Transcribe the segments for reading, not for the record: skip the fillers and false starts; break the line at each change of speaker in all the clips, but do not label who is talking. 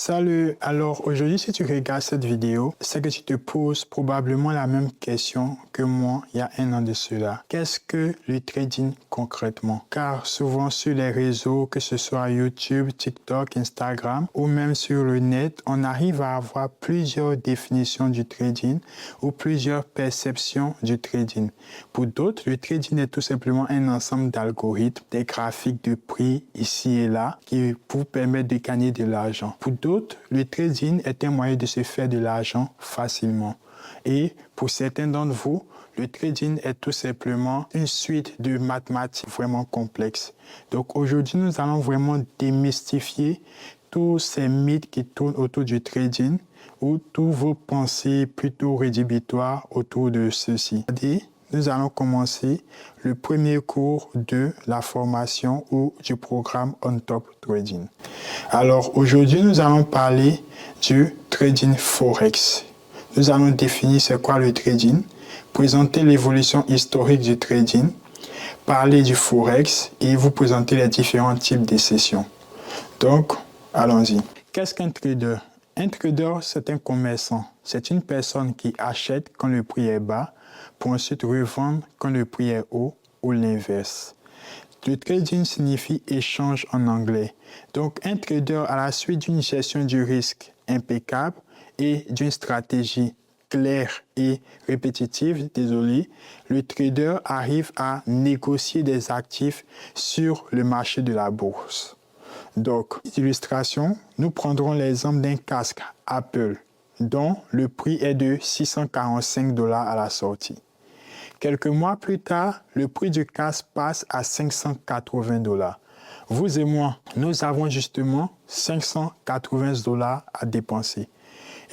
Salut, alors aujourd'hui si tu regardes cette vidéo, c'est que tu te poses probablement la même question que moi il y a un an de cela. Qu'est-ce que le trading concrètement? Car souvent sur les réseaux, que ce soit YouTube, TikTok, Instagram ou même sur le net, on arrive à avoir plusieurs définitions du trading ou plusieurs perceptions du trading. Pour d'autres, le trading est tout simplement un ensemble d'algorithmes, des graphiques de prix ici et là qui vous permettent de gagner de l'argent. Pour d'autres, le trading est un moyen de se faire de l'argent facilement. Et pour certains d'entre vous, le trading est tout simplement une suite de mathématiques vraiment complexes. Donc aujourd'hui, nous allons vraiment démystifier tous ces mythes qui tournent autour du trading ou tous vos pensées plutôt rédhibitoires autour de ceci. Nous allons commencer le premier cours de la formation ou du programme On Top Trading. Alors aujourd'hui, nous allons parler du trading Forex. Nous allons définir c'est quoi le trading, présenter l'évolution historique du trading, parler du Forex et vous présenter les différents types de sessions. Donc, allons-y. Qu'est-ce qu'un trader? Un trader, c'est un commerçant. C'est une personne qui achète quand le prix est bas pour ensuite revendre quand le prix est haut ou l'inverse. Le trading signifie échange en anglais. Donc, un trader, à la suite d'une gestion du risque impeccable et d'une stratégie claire et répétitive, le trader arrive à négocier des actifs sur le marché de la bourse. Donc, illustration, nous prendrons l'exemple d'un casque Apple dont le prix est de $645 à la sortie. Quelques mois plus tard, le prix du casque passe à $580. Vous et moi, nous avons justement $580 à dépenser.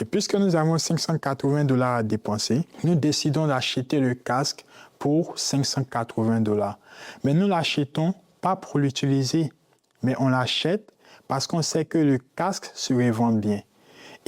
Et puisque nous avons $580 à dépenser, nous décidons d'acheter le casque pour $580. Mais nous l'achetons pas pour l'utiliser, mais on l'achète parce qu'on sait que le casque se revend bien.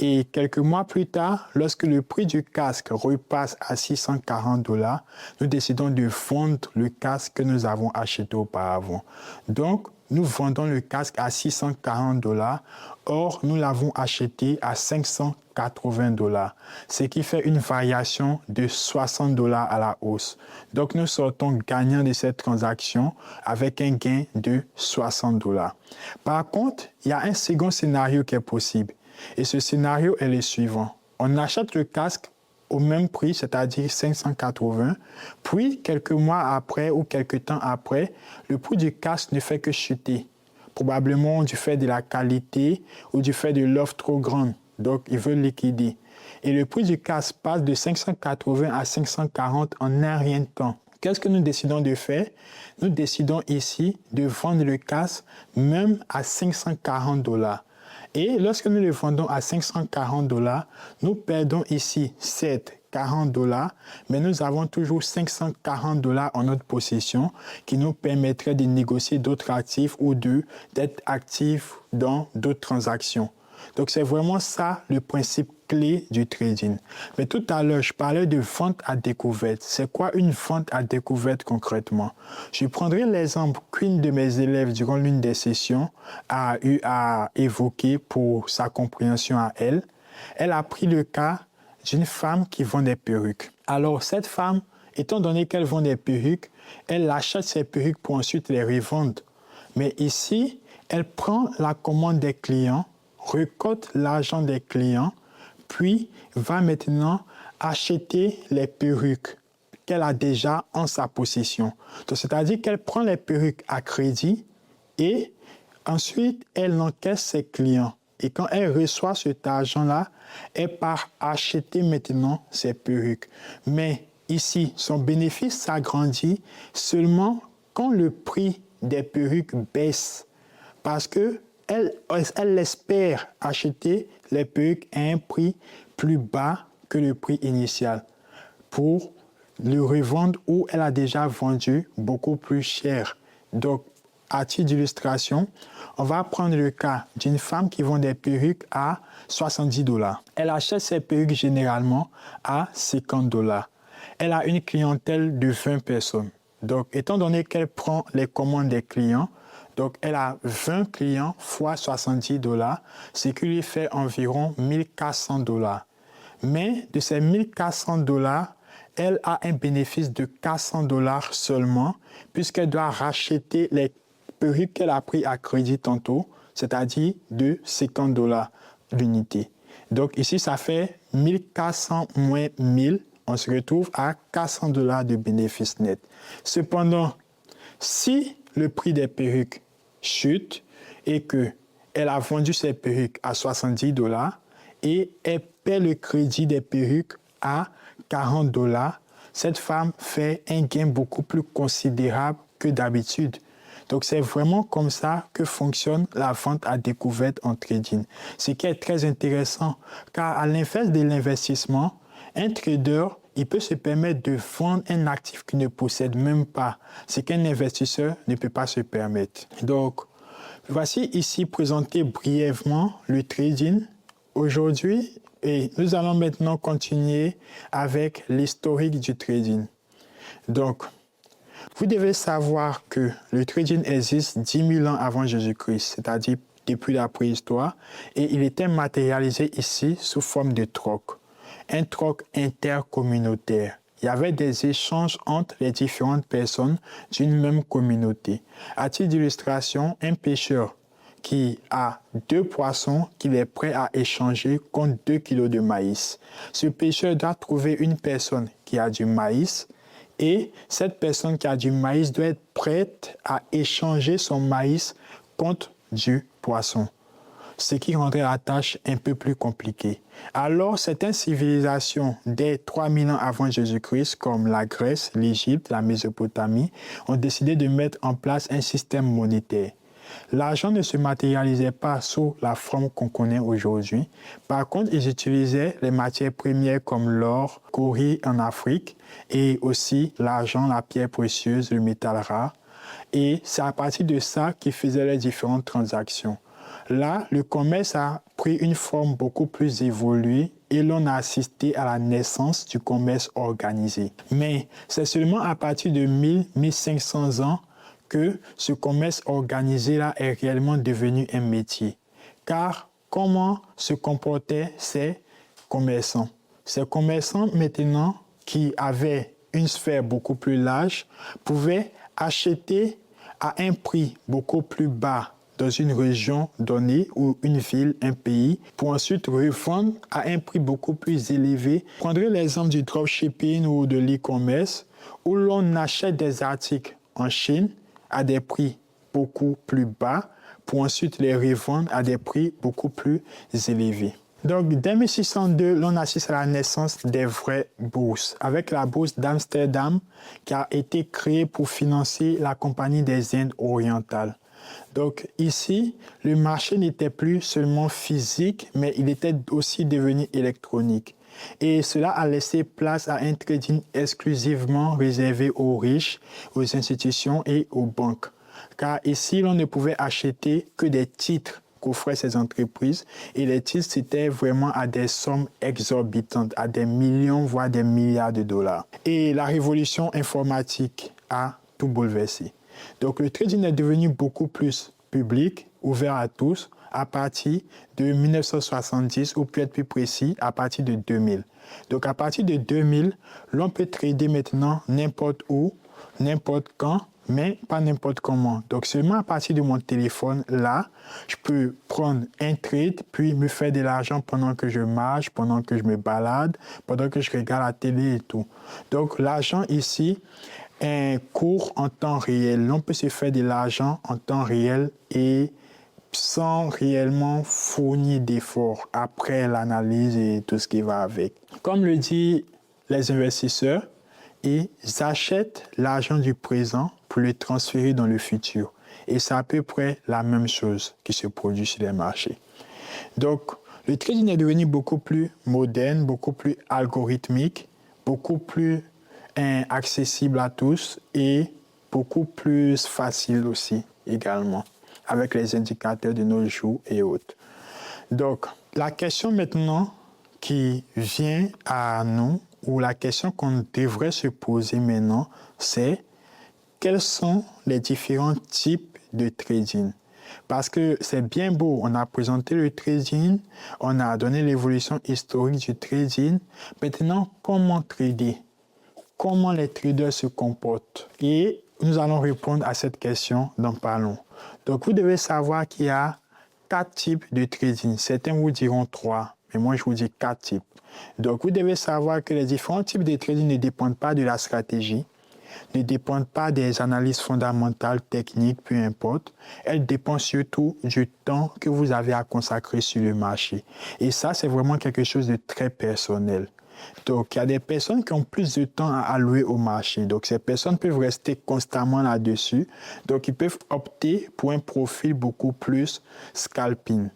Et quelques mois plus tard, lorsque le prix du casque repasse à $640, nous décidons de vendre le casque que nous avons acheté auparavant. Donc, nous vendons le casque à $640, or nous l'avons acheté à $580, ce qui fait une variation de $60 à la hausse. Donc, nous sortons gagnants de cette transaction avec un gain de $60. Par contre, il y a un second scénario qui est possible. Et ce scénario est le suivant. On achète le casque au même prix, c'est-à-dire 580, puis quelques mois après ou quelques temps après, le prix du casque ne fait que chuter, probablement du fait de la qualité ou du fait de l'offre trop grande. Donc, ils veulent liquider. Et le prix du casque passe de 580 à 540 en un rien de temps. Qu'est-ce que nous décidons de faire? Nous décidons ici de vendre le casque même à $540. Et lorsque nous le vendons à $540, nous perdons ici $40, mais nous avons toujours $540 en notre possession qui nous permettrait de négocier d'autres actifs ou d'être actifs dans d'autres transactions. Donc, c'est vraiment ça le principe clé du trading. Mais tout à l'heure, je parlais de vente à découverte. C'est quoi une vente à découverte concrètement? Je prendrai l'exemple qu'une de mes élèves durant l'une des sessions a eu à évoquer pour sa compréhension à elle. Elle a pris le cas d'une femme qui vend des perruques. Alors, cette femme, étant donné qu'elle vend des perruques, elle achète ses perruques pour ensuite les revendre. Mais ici, elle prend la commande des clients, récolte l'argent des clients, puis va maintenant acheter les perruques qu'elle a déjà en sa possession. Donc, c'est-à-dire qu'elle prend les perruques à crédit et ensuite, elle encaisse ses clients. Et quand elle reçoit cet argent-là, elle part acheter maintenant ses perruques. Mais ici, son bénéfice s'agrandit seulement quand le prix des perruques baisse. Parce qu'elle espère acheter les perruques à un prix plus bas que le prix initial pour le revendre où elle a déjà vendu beaucoup plus cher. Donc, à titre d'illustration, on va prendre le cas d'une femme qui vend des perruques à $70. Elle achète ses perruques généralement à $50. Elle a une clientèle de 20 personnes. Donc, étant donné qu'elle prend les commandes des clients, Donc, elle a 20 clients fois $70, ce qui lui fait environ $1 400. Mais de ces $1 400, elle a un bénéfice de $400 seulement, puisqu'elle doit racheter les perruques qu'elle a pris à crédit tantôt, c'est-à-dire de $50 l'unité. Donc ici, ça fait 1400 moins 1000, on se retrouve à $400 de bénéfice net. Cependant, si le prix des perruques chute et qu'elle a vendu ses perruques à $70 et elle paie le crédit des perruques à $40, cette femme fait un gain beaucoup plus considérable que d'habitude. Donc, c'est vraiment comme ça que fonctionne la vente à découvert en trading. Ce qui est très intéressant, car à l'inverse de l'investissement, un trader, il peut se permettre de vendre un actif qu'il ne possède même pas, ce qu'un investisseur ne peut pas se permettre. Donc, voici ici présenté brièvement le trading aujourd'hui et nous allons maintenant continuer avec l'historique du trading. Donc, vous devez savoir que le trading existe 10 000 ans avant Jésus-Christ, c'est-à-dire depuis la préhistoire, et il était matérialisé ici sous forme de troc, un troc intercommunautaire. Il y avait des échanges entre les différentes personnes d'une même communauté. À titre d'illustration, un pêcheur qui a 2 poissons qu'il est prêt à échanger contre 2 kilos de maïs. Ce pêcheur doit trouver une personne qui a du maïs et cette personne qui a du maïs doit être prête à échanger son maïs contre du poisson, ce qui rendrait la tâche un peu plus compliquée. Alors, certaines civilisations dès 3000 ans avant Jésus-Christ, comme la Grèce, l'Égypte, la Mésopotamie, ont décidé de mettre en place un système monétaire. L'argent ne se matérialisait pas sous la forme qu'on connaît aujourd'hui. Par contre, ils utilisaient les matières premières comme l'or, Cori en Afrique, et aussi l'argent, la pierre précieuse, le métal rare. Et c'est à partir de ça qu'ils faisaient les différentes transactions. Là, le commerce a pris une forme beaucoup plus évoluée et l'on a assisté à la naissance du commerce organisé. Mais c'est seulement à partir de 1000-1500 ans que ce commerce organisé-là est réellement devenu un métier. Car comment se comportaient ces commerçants? Ces commerçants, maintenant, qui avaient une sphère beaucoup plus large, pouvaient acheter à un prix beaucoup plus bas dans une région donnée ou une ville, un pays, pour ensuite revendre à un prix beaucoup plus élevé. Je prendrai l'exemple du dropshipping ou de l'e-commerce, où l'on achète des articles en Chine à des prix beaucoup plus bas pour ensuite les revendre à des prix beaucoup plus élevés. Donc, dès 1602, l'on assiste à la naissance des vraies bourses, avec la bourse d'Amsterdam qui a été créée pour financer la Compagnie des Indes orientales. Donc ici, le marché n'était plus seulement physique, mais il était aussi devenu électronique. Et cela a laissé place à un trading exclusivement réservé aux riches, aux institutions et aux banques. Car ici, l'on ne pouvait acheter que des titres qu'offraient ces entreprises. Et les titres, c'était vraiment à des sommes exorbitantes, à des millions, voire des milliards de dollars. Et la révolution informatique a tout bouleversé. Donc le trading est devenu beaucoup plus public, ouvert à tous, à partir de 1970, ou peut être plus précis, à partir de 2000. Donc à partir de 2000, l'on peut trader maintenant n'importe où, n'importe quand, mais pas n'importe comment. Donc seulement à partir de mon téléphone, là, je peux prendre un trade, puis me faire de l'argent pendant que je marche, pendant que je me balade, pendant que je regarde la télé et tout. Donc l'argent ici un cours en temps réel. L'on peut se faire de l'argent en temps réel et sans réellement fournir d'efforts après l'analyse et tout ce qui va avec. Comme le disent les investisseurs, ils achètent l'argent du présent pour le transférer dans le futur. Et c'est à peu près la même chose qui se produit sur les marchés. Donc, le trading est devenu beaucoup plus moderne, beaucoup plus algorithmique, beaucoup plus accessible à tous et beaucoup plus facile aussi également avec les indicateurs de nos jours et autres. Donc, la question maintenant qui vient à nous, ou la question qu'on devrait se poser maintenant, c'est quels sont les différents types de trading. Parce que c'est bien beau, on a présenté le trading, on a donné l'évolution historique du trading. Maintenant, comment trader? Comment les traders se comportent? Et nous allons répondre à cette question dans pas long. Donc, vous devez savoir qu'il y a 4 types de trading. Certains vous diront 3, mais moi, je vous dis 4 types. Donc, vous devez savoir que les différents types de trading ne dépendent pas de la stratégie, ne dépendent pas des analyses fondamentales, techniques, peu importe. Elles dépendent surtout du temps que vous avez à consacrer sur le marché. Et ça, c'est vraiment quelque chose de très personnel. Donc, il y a des personnes qui ont plus de temps à allouer au marché. Donc, ces personnes peuvent rester constamment là-dessus. Donc, ils peuvent opter pour un profil beaucoup plus scalping.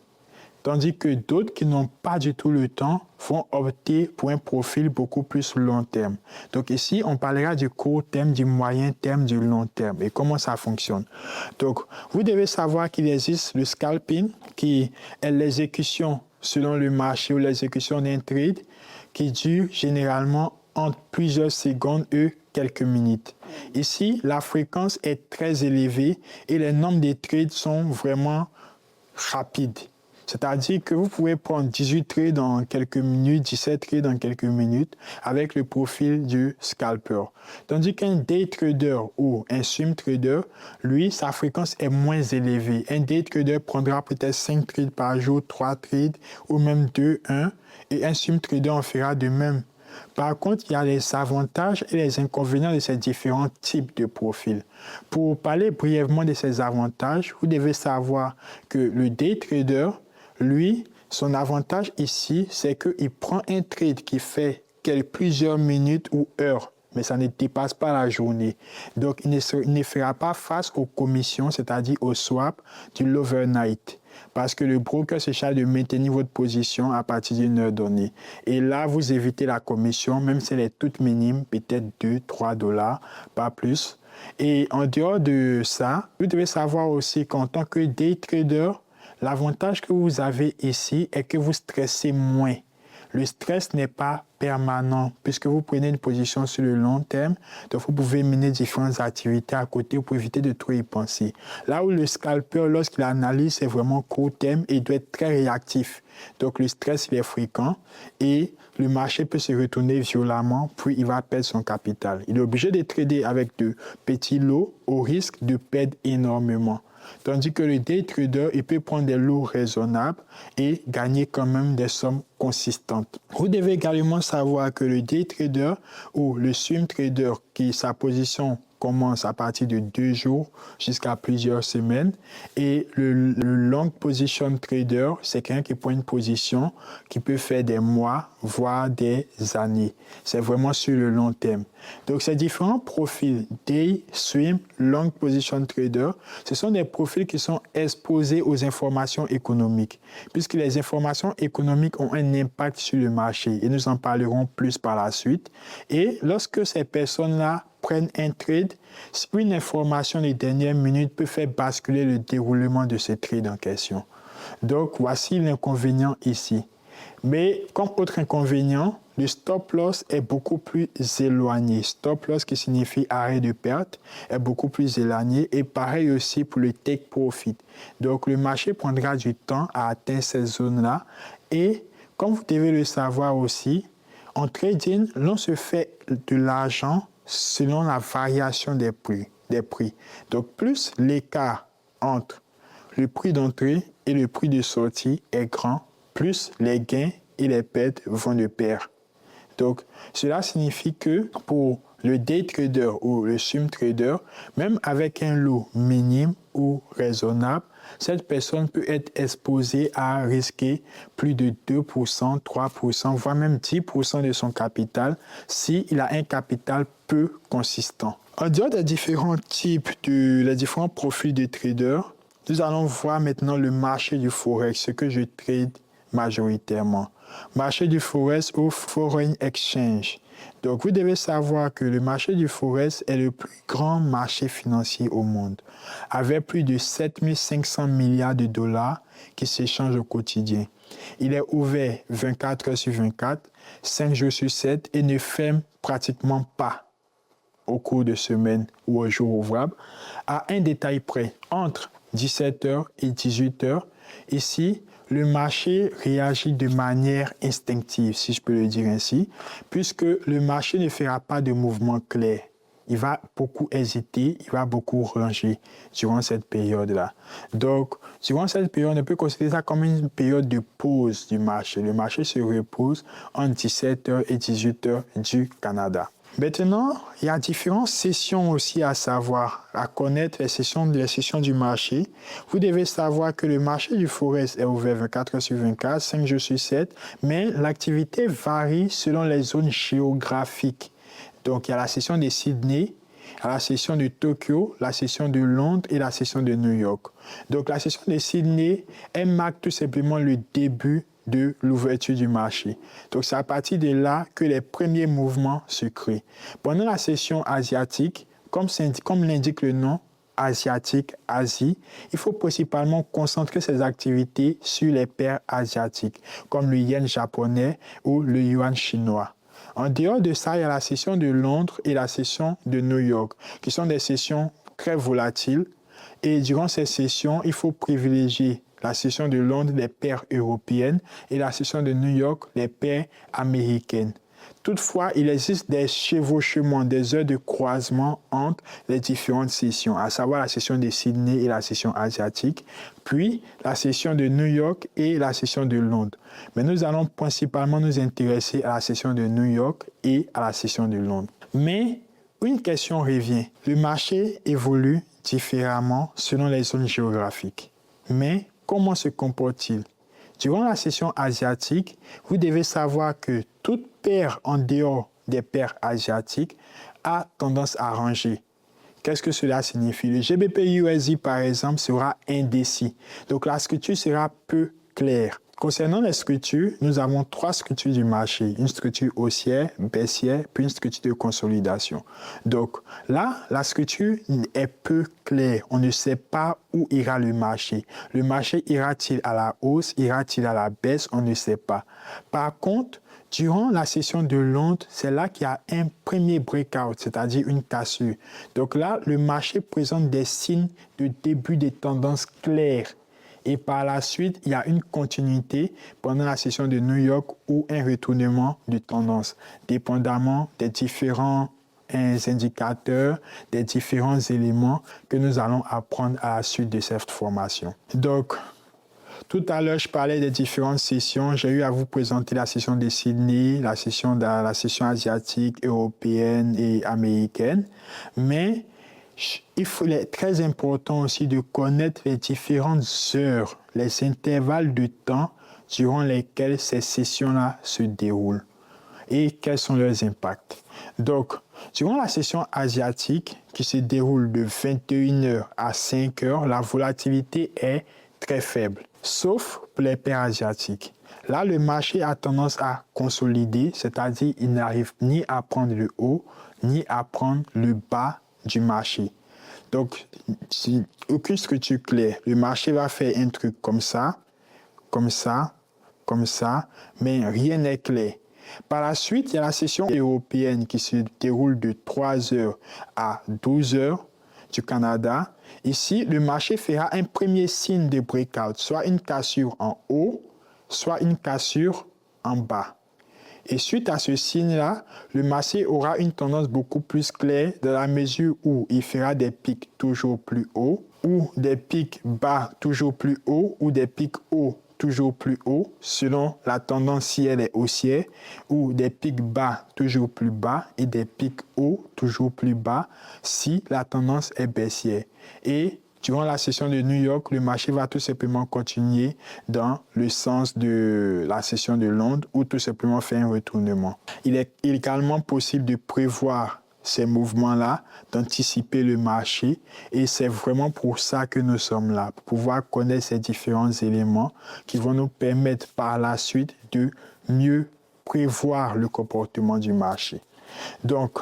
Tandis que d'autres qui n'ont pas du tout le temps vont opter pour un profil beaucoup plus long terme. Donc ici, on parlera du court terme, du moyen terme, du long terme et comment ça fonctionne. Donc, vous devez savoir qu'il existe le scalping, qui est l'exécution selon le marché ou l'exécution d'un trade qui dure généralement entre plusieurs secondes et quelques minutes. Ici, la fréquence est très élevée et les nombres de trades sont vraiment rapides. C'est-à-dire que vous pouvez prendre 18 trades en quelques minutes, 17 trades en quelques minutes avec le profil du scalper. Tandis qu'un day trader ou un swing trader, lui, sa fréquence est moins élevée. Un day trader prendra peut-être 5 trades par jour, 3 trades ou même 2, 1. Et un swing trader en fera de même. Par contre, il y a les avantages et les inconvénients de ces différents types de profils. Pour parler brièvement de ces avantages, vous devez savoir que le day trader, lui, son avantage ici, c'est qu'il prend un trade qui fait plusieurs minutes ou heures, mais ça ne dépasse pas la journée. Donc, il ne fera pas face aux commissions, c'est-à-dire au swap du l'overnight. Parce que le broker se charge de maintenir votre position à partir d'une heure donnée. Et là, vous évitez la commission, même si elle est toute minime, peut-être 2-3 $, pas plus. Et en dehors de ça, vous devez savoir aussi qu'en tant que day trader, l'avantage que vous avez ici est que vous stressez moins. Le stress n'est pas permanent puisque vous prenez une position sur le long terme. Donc, vous pouvez mener différentes activités à côté pour éviter de trop y penser. Là où le scalper, lorsqu'il analyse, c'est vraiment court terme et il doit être très réactif. Donc, le stress, il est fréquent et le marché peut se retourner violemment, puis il va perdre son capital. Il est obligé de trader avec de petits lots au risque de perdre énormément. Tandis que le day trader, il peut prendre des lots raisonnables et gagner quand même des sommes consistantes. Vous devez également savoir que le day trader ou le swing trader, qui sa position commence à partir de 2 jours jusqu'à plusieurs semaines. Et le long position trader, c'est quelqu'un qui prend une position qui peut faire des mois, voire des années. C'est vraiment sur le long terme. Donc, ces différents profils, day, swing, long position trader, ce sont des profils qui sont exposés aux informations économiques, puisque les informations économiques ont un impact sur le marché et nous en parlerons plus par la suite. Et lorsque ces personnes-là prennent un trade, une information des dernières minutes peut faire basculer le déroulement de ce trade en question. Donc, voici l'inconvénient ici. Mais comme autre inconvénient, le stop loss est beaucoup plus éloigné. Stop loss qui signifie arrêt de perte est beaucoup plus éloigné et pareil aussi pour le take profit. Donc, le marché prendra du temps à atteindre ces zones-là et comme vous devez le savoir aussi, en trading, l'on se fait de l'argent selon la variation des prix. Donc, plus l'écart entre le prix d'entrée et le prix de sortie est grand, plus les gains et les pertes vont de pair. Donc, cela signifie que pour le day trader ou le swing trader, même avec un lot minime ou raisonnable, cette personne peut être exposée à risquer plus de 2%, 3%, voire même 10% de son capital s'il a un capital peu consistant. En dehors des différents types les différents profils de traders, nous allons voir maintenant le marché du Forex, ce que je trade majoritairement. Marché du Forex ou Foreign Exchange. Donc, vous devez savoir que le marché du Forex est le plus grand marché financier au monde, avec plus de 7 500 milliards de dollars qui s'échangent au quotidien. Il est ouvert 24 heures sur 24, 5 jours sur 7 et ne ferme pratiquement pas. au cours de semaine ou au jour ouvrable, à un détail près, entre 17h et 18h. Ici, le marché réagit de manière instinctive, si je peux le dire ainsi, puisque le marché ne fera pas de mouvement clair. Il va beaucoup hésiter, il va beaucoup ranger durant cette période-là. Donc, durant cette période, on peut considérer ça comme une période de pause du marché. Le marché se repose entre 17h et 18h du Canada. Maintenant, il y a différentes sessions aussi à savoir, à connaître les sessions du marché. Vous devez savoir que le marché du Forex est ouvert 24 heures sur 24, 5 jours sur 7, mais l'activité varie selon les zones géographiques. Donc, il y a la session de Sydney, la session de Tokyo, la session de Londres et la session de New York. Donc, la session de Sydney, elle marque tout simplement le début de l'ouverture du marché. Donc, c'est à partir de là que les premiers mouvements se créent. Pendant la session asiatique, comme l'indique le nom, asiatique, Asie, il faut principalement concentrer ses activités sur les paires asiatiques, comme le yen japonais ou le yuan chinois. En dehors de ça, il y a la session de Londres et la session de New York, qui sont des sessions très volatiles. Et durant ces sessions, il faut privilégier la session de Londres, les paires européennes, et la session de New York, les paires américaines. Toutefois, il existe des chevauchements, des heures de croisement entre les différentes sessions, à savoir la session de Sydney et la session asiatique, puis la session de New York et la session de Londres. Mais nous allons principalement nous intéresser à la session de New York et à la session de Londres. Mais une question revient. Le marché évolue différemment selon les zones géographiques. Mais comment se comporte-t-il? Durant la session asiatique, vous devez savoir que toute paire en dehors des paires asiatiques a tendance à ranger. Qu'est-ce que cela signifie? Le GBP/USD, par exemple, sera indécis. Donc, la structure sera peu claire. Concernant les structures, nous avons 3 structures du marché. Une structure haussière, baissière, puis une structure de consolidation. Donc là, la structure est peu claire. On ne sait pas où ira le marché. Le marché ira-t-il à la hausse, ira-t-il à la baisse? On ne sait pas. Par contre, durant la session de Londres, c'est là qu'il y a un premier breakout, c'est-à-dire une cassure. Donc là, le marché présente des signes de début des tendances claires. Et par la suite, il y a une continuité pendant la session de New York ou un retournement de tendance, dépendamment des différents indicateurs, des différents éléments que nous allons apprendre à la suite de cette formation. Donc, tout à l'heure, je parlais des différentes sessions. J'ai eu à vous présenter la session de Sydney, la session asiatique, européenne et américaine. Mais il est très important aussi de connaître les différentes heures, les intervalles de temps durant lesquels ces sessions-là se déroulent et quels sont leurs impacts. Donc, durant la session asiatique qui se déroule de 21h à 5h, la volatilité est très faible, sauf pour les paires asiatiques. Là, le marché a tendance à consolider, c'est-à-dire il n'arrive ni à prendre le haut, ni à prendre le bas du marché. Donc, si aucune structure claire, le marché va faire un truc comme ça, comme ça, comme ça, mais rien n'est clair. Par la suite, il y a la session européenne qui se déroule de 3h à 12h du Canada. Ici, le marché fera un premier signe de breakout, soit une cassure en haut, soit une cassure en bas. Et suite à ce signe-là, le marché aura une tendance beaucoup plus claire dans la mesure où il fera des pics toujours plus hauts, ou des pics bas toujours plus hauts, ou des pics hauts toujours plus hauts, selon la tendance si elle est haussière, ou des pics bas toujours plus bas et des pics hauts toujours plus bas si la tendance est baissière. Et durant la session de New York, le marché va tout simplement continuer dans le sens de la session de Londres ou tout simplement faire un retournement. Il est également possible de prévoir ces mouvements-là, d'anticiper le marché et c'est vraiment pour ça que nous sommes là, pour pouvoir connaître ces différents éléments qui vont nous permettre par la suite de mieux prévoir le comportement du marché. Donc,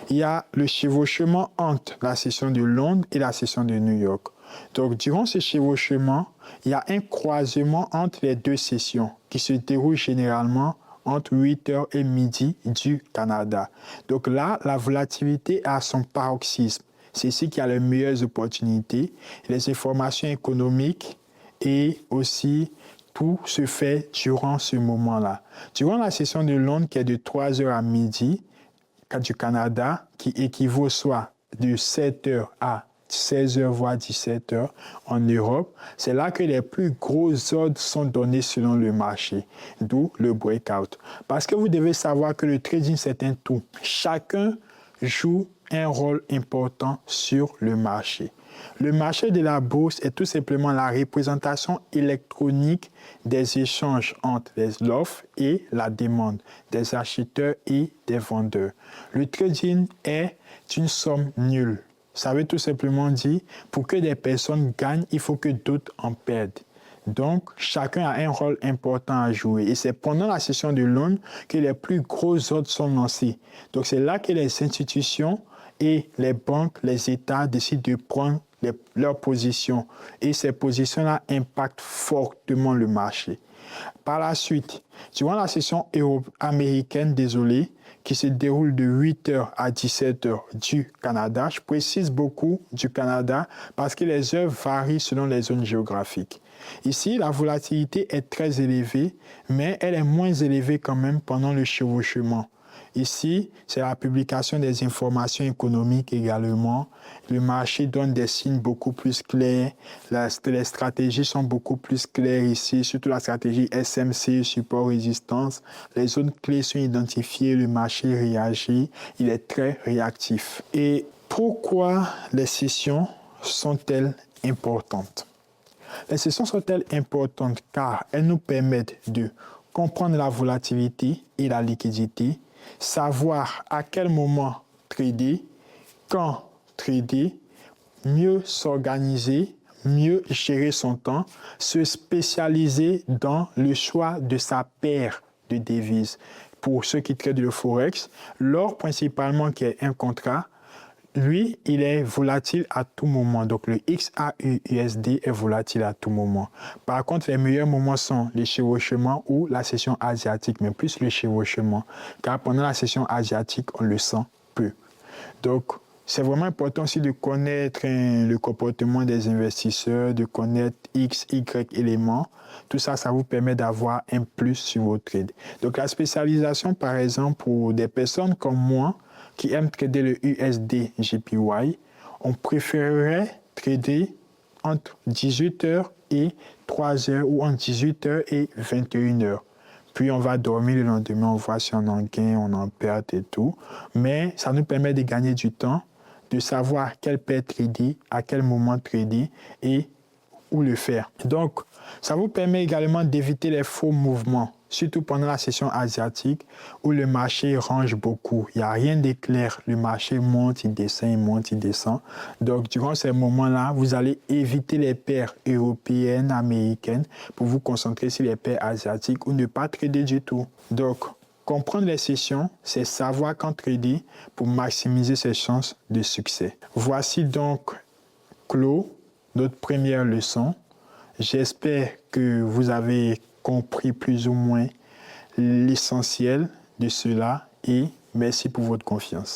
il y a le chevauchement entre la session de Londres et la session de New York. Donc, durant ce chevauchement, il y a un croisement entre les deux sessions qui se déroule généralement entre 8h et midi du Canada. Donc là, la volatilité a son paroxysme. C'est ici qu'il y a les meilleures opportunités, les informations économiques et aussi tout se fait durant ce moment-là. Durant la session de Londres qui est de 3h à midi du Canada, qui équivaut soit de 7h à 16h voire 17h en Europe, c'est là que les plus gros ordres sont donnés selon le marché, d'où le breakout. Parce que vous devez savoir que le trading c'est un tout. Chacun joue un rôle important sur le marché. Le marché de la bourse est tout simplement la représentation électronique des échanges entre l'offre et la demande, des acheteurs et des vendeurs. Le trading est une somme nulle. Ça veut tout simplement dire, pour que des personnes gagnent, il faut que d'autres en perdent. Donc, chacun a un rôle important à jouer. Et c'est pendant la session de Londres que les plus gros ordres sont lancés. Donc, c'est là que les institutions et les banques, les États décident de prendre leurs positions. Et ces positions-là impactent fortement le marché. Par la suite, durant la session américaine, qui se déroule de 8h à 17h du Canada, je précise beaucoup du Canada parce que les heures varient selon les zones géographiques. Ici, la volatilité est très élevée, mais elle est moins élevée quand même pendant le chevauchement. Ici, c'est la publication des informations économiques également. Le marché donne des signes beaucoup plus clairs. Les stratégies sont beaucoup plus claires ici, surtout la stratégie SMC, support résistance. Les zones clés sont identifiées, le marché réagit, il est très réactif. Et pourquoi les sessions sont-elles importantes? Les sessions sont-elles importantes car elles nous permettent de comprendre la volatilité et la liquidité, savoir à quel moment trader, quand trader, mieux s'organiser, mieux gérer son temps, se spécialiser dans le choix de sa paire de devises. Pour ceux qui tradent le Forex, l'or principalement qui est un contrat, lui, il est volatile à tout moment. Donc, le XAUUSD est volatile à tout moment. Par contre, les meilleurs moments sont les chevauchements ou la session asiatique, mais plus le chevauchement. Car pendant la session asiatique, on le sent peu. Donc, c'est vraiment important aussi de connaître le comportement des investisseurs, de connaître X, Y éléments. Tout ça, ça vous permet d'avoir un plus sur vos trades. Donc, la spécialisation, par exemple, pour des personnes comme moi, qui aiment trader le USD JPY, on préférerait trader entre 18h et 3h ou entre 18h et 21h. Puis on va dormir le lendemain, on voit si on en gagne, on en perd et tout. Mais ça nous permet de gagner du temps, de savoir quelle paire trader, à quel moment trader et où le faire. Donc, ça vous permet également d'éviter les faux mouvements, surtout pendant la session asiatique où le marché range beaucoup. Il n'y a rien d'éclair. Le marché monte, il descend, il monte, il descend. Donc, durant ces moments-là, vous allez éviter les paires européennes, américaines pour vous concentrer sur les paires asiatiques ou ne pas trader du tout. Donc, comprendre les sessions, c'est savoir quand trader pour maximiser ses chances de succès. Voici donc clos notre première leçon. J'espère que vous avez compris plus ou moins l'essentiel de cela et merci pour votre confiance.